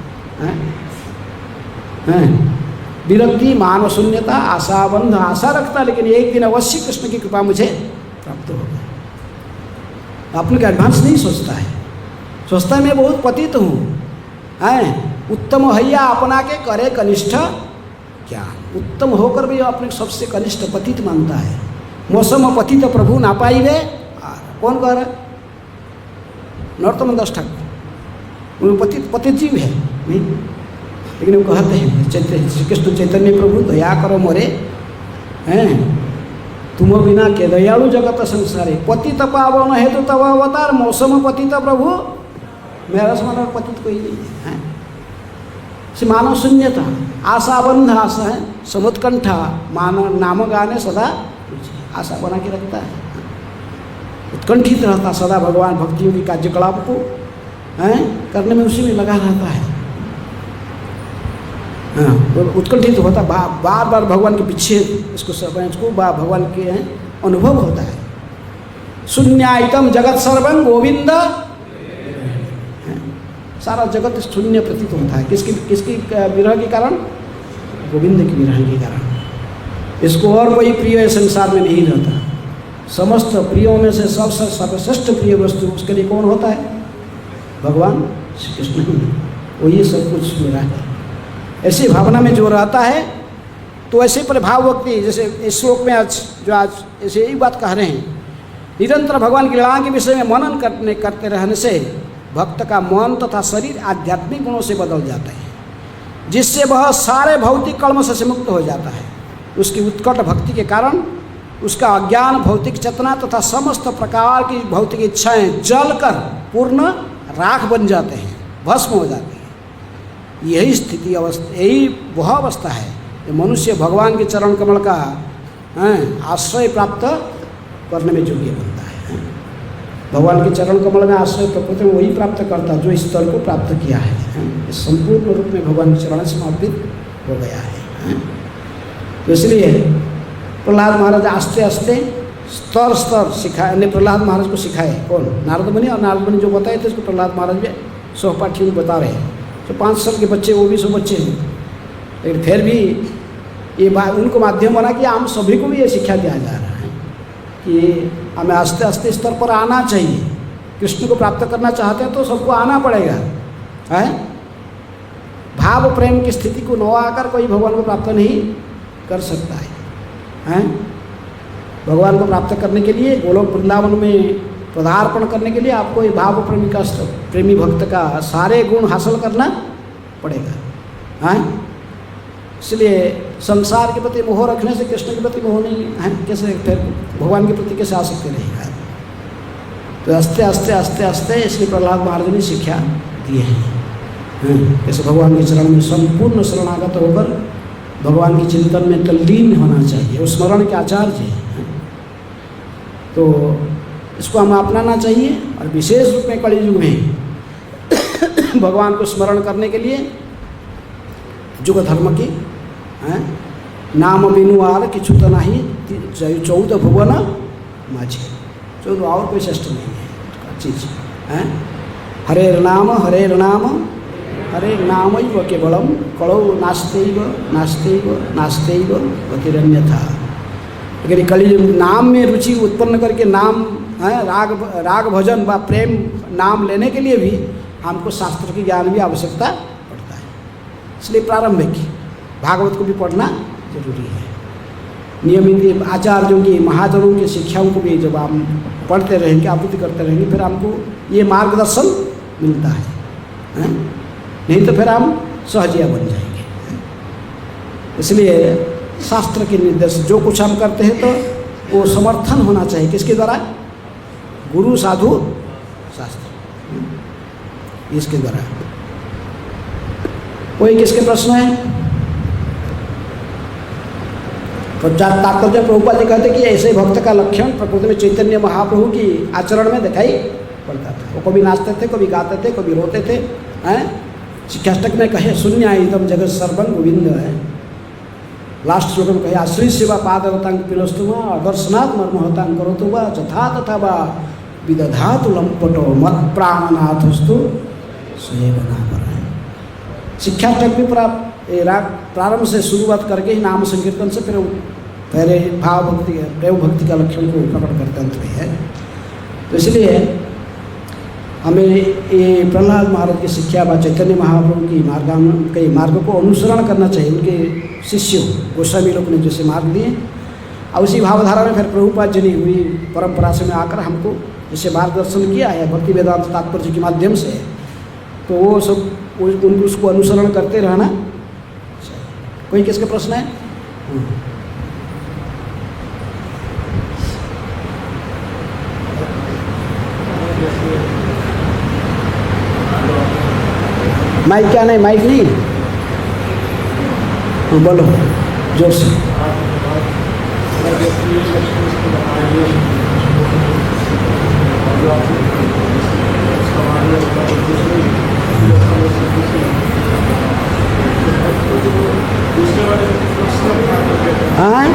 विरक्ति मानशून्यता, आशाबंध, आशा रखता लेकिन एक दिन अवश्य कृष्ण की कृपा मुझे प्राप्त होगा। अपने का एडवांस नहीं सोचता है, सोचता है मैं बहुत पतित हूँ, उत्तम हैया अपना के करे कनिष्ठ क्या। उत्तम होकर भी अपने सबसे कनिष्ठ पतित मानता है। मौसम पतित प्रभु ना पाइबे, कौन कह रहा है? नरोत्तम दास ठाकुर, वो पतित जीव है नहीं, लेकिन वो कहते हैं श्री कृष्ण चैतन्य प्रभु दया करो मोरे, हैं तुम बिना के दयालु जगत संसारे, पतित पावन हेतु तब अवतार, मौसम पतित प्रभु मेरा समान और पतित कोई नहीं है। मानव शून्यता, आशाबंध, आशा है समुत्कंठा, मानव नाम गाने सदा आशा बना के रखता है, उत्कंठित रहता सदा भगवान भक्तियों की कार्यकलाप को करने में उसी में लगा रहता है। उत्कंठित होता, बार बार भगवान के पीछे इसको भगवान के अनुभव होता है। शून्यायतम जगत सर्वं गोविंद, सारा जगत शून्य प्रतीत होता है। किसकी विरह के कारण? गोविंद की विरह के कारण। इसको और कोई प्रिय संसार में नहीं रहता। समस्त प्रियों में से सबसे सर्वश्रेष्ठ प्रिय वस्तु उसके लिए कौन होता है? भगवान श्री कृष्ण ही। वो ये सब कुछ मेरा है। ऐसी भावना में जो रहता है तो ऐसे प्रभाव व्यक्ति, जैसे इस श्लोक में आज ऐसे यही बात कह रहे हैं, निरंतर भगवान की लीला के विषय में मनन करते रहने से भक्त का मन तथा शरीर आध्यात्मिक गुणों से बदल जाता है, जिससे वह सारे भौतिक कलमश से मुक्त हो जाता है। उसकी उत्कट भक्ति के कारण उसका अज्ञान, भौतिक चेतना तथा समस्त प्रकार की भौतिक इच्छाएं जलकर पूर्ण राख बन जाते हैं, भस्म हो जाते हैं। यही स्थिति अवस्था, यही वह अवस्था है कि मनुष्य भगवान के चरण कमल का आश्रय प्राप्त करने में योग्य बनता है। भगवान के चरण कमल में आश्रय प्रकृति में वही प्राप्त करता जो इस स्तर को प्राप्त किया है। संपूर्ण रूप में भगवान के चरण समर्पित हो गया है। तो इसलिए प्रहलाद महाराज आस्ते आस्ते स्तर स्तर सिखाए, प्रहलाद महाराज को सिखाए कौन? नारद मुनि। और नारद मुनि जो बताए थे उसको प्रहलाद महाराज भी सहपाठी में बता रहे हैं। तो 5 साल के बच्चे, वो भी सब बच्चे हैं, लेकिन फिर भी ये उनको माध्यम बना कि हम सभी को भी ये शिक्षा दिया जा रहा है कि हमें आस्ते आस्ते स्तर पर आना चाहिए। कृष्ण को प्राप्त करना चाहते हैं तो सबको आना पड़ेगा, है। भाव प्रेम की स्थिति को न आकर कोई भगवान को प्राप्त नहीं कर सकता है। भगवान को प्राप्त करने के लिए गोलोक वृंदावन में पदार्पण करने के लिए आपको ये भाव प्रेमी भक्त का सारे गुण हासिल करना पड़ेगा, है। इसलिए संसार के प्रति मोह रखने से कृष्ण के प्रति मोह नहीं है, कैसे फिर भगवान के प्रति कैसे आसक्ति रहेगा? तो आस्ते आस्ते आस्ते आस्ते इसलिए प्रहलाद महाराज ने शिक्षा दी है। जैसे भगवान के चरण में संपूर्ण शरणागत होकर भगवान के चिंतन में तल्लीन होना चाहिए, वो स्मरण के आचार्य हैं। तो इसको हमें अपनाना चाहिए। और विशेष रूप में कलि युग में भगवान को स्मरण करने के लिए युग धर्म की नाम बिनु आर किछु तो नहीं 14 भुवन माझे, 14 और कोई श्रेष्ठ नहीं है चीज है। हरे नाम हरे नाम केवलम कलौ नास्तेव नास्तेव नास्तेव गतिरन्यथा। लेकिन कलि नाम में रुचि उत्पन्न करके नाम राग भजन व प्रेम नाम लेने के लिए भी हमको शास्त्र की ज्ञान भी आवश्यकता पड़ता है। इसलिए प्रारंभिक भागवत को भी पढ़ना जरूरी है। नियमित आचार्यों की, महाजनों की शिक्षाओं को भी जब हम पढ़ते रहेंगे, आवृत्ति करते रहेंगे, फिर हमको ये मार्गदर्शन मिलता है। नहीं तो फिर हम सहजिया बन जाएंगे। इसलिए शास्त्र के निर्देश जो कुछ हम करते हैं तो वो समर्थन होना चाहिए किसके द्वारा? गुरु साधु शास्त्र, इसके द्वारा। कोई किसके प्रश्न है? तात्पर्य प्रभुपाद जी कहते कि ऐसे भक्त का लक्षण प्रकृति में चैतन्य महाप्रभु की आचरण में दिखाई पड़ता था। वो कभी नाचते थे, कभी गाते थे, कभी रोते थे, हैं। शिक्षाष्टक में कहे शून्य एकदम जगत सर्वं गोविंद है। लास्ट श्लोक में कहे आश्री सेवा पादरतांग पिनस्तु दर्शनात् मर्महतांग करो तो वह जथा तथा वा विदधातु लंपटो मत प्राणनाथस्तु सेवना कर। शिक्षाष्टक भी प्रारंभ से शुरुआत करके ही नाम संकीर्तन से फिर पहले भाव भक्ति प्रेम भक्ति का लक्षण को प्रकट करते अंत में है। तो इसलिए हमें ये प्रहलाद महाराज की शिक्षा व चैतन्य महाप्रभु की मार्ग को अनुसरण करना चाहिए। उनके शिष्यों गोस्वामी लोग ने जैसे मार्ग दिए, और उसी भावधारा में फिर प्रभुपाद जी ने हुई परंपरा से में आकर हमको जैसे मार्गदर्शन किया है भक्ति वेदांत तात्पर्य के माध्यम से, तो वो सब उनको उसको अनुसरण करते रहना। कोई किसके प्रश्न है? माइक क्या नहीं? माइक नहीं, बोलो जोर से। हाँ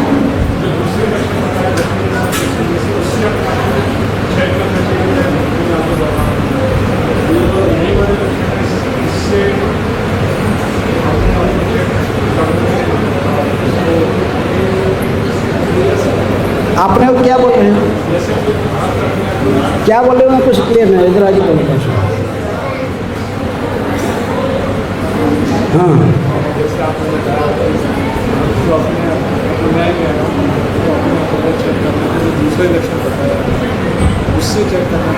आपने वो क्या बोल रहे हैं? क्या बोल रहे हैं? कुछ क्लियर नहीं, इधर आगे बोलो। हाँ दूसरे लक्षण बताया उससे चेक करना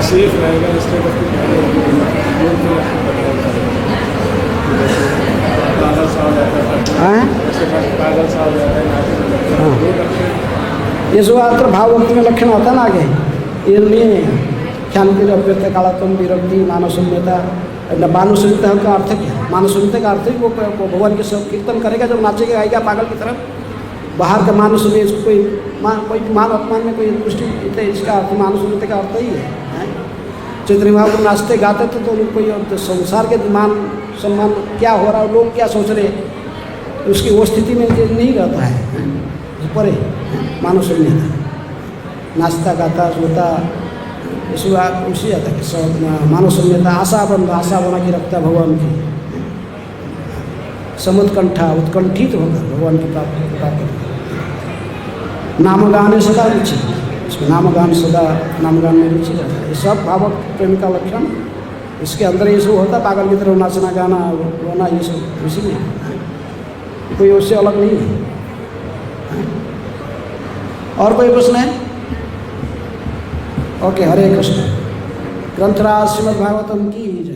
सेफ रहेगा, इसलिए पागल सा हो जाता है। ये जो आत्र भाव भक्ति में लक्षण आता है ना आगे, ये नहीं है। शांति अभ्यर्थ कालात्म विरक्ति मानवशून्यता। मानवशून्यता का अर्थ क्या? मानवशून्यता का अर्थ है वो भगवान के सब कीर्तन करेगा जब नाचेगा गाएगा पागल की तरफ, बाहर का मानुष में इसको कोई मान अपमान में कोई दृष्टि, इसका अर्थ मानुष का अर्थ ही है। चैतन्य महाप्रभु नाचते गाते थे तो उनको कोई तो संसार के मान सम्मान क्या हो रहा है, लोग क्या सोच रहे, उसकी वो स्थिति में नहीं रहता है, परे मानव शून्यता, नाचता गाता सोता उसी आता है सब मानव शून्यता, आशा बना के रखता भगवान की, समुत्कंठा उत्कंठित होकर भगवान की प्राप्त, नाम गाने सदा रुचि, इसमें नामगान सदा नामगान में रुचि रहता है। ये सब भावक प्रेम का लक्षण इसके अंदर ये सब होता, पागल की तरह नाचना गाना रोना, ये सब उसी में, कोई उससे अलग नहीं है। और कोई प्रश्न है? ओके, हरे कृष्ण। ग्रंथराज श्रीमद् भागवतम की जय।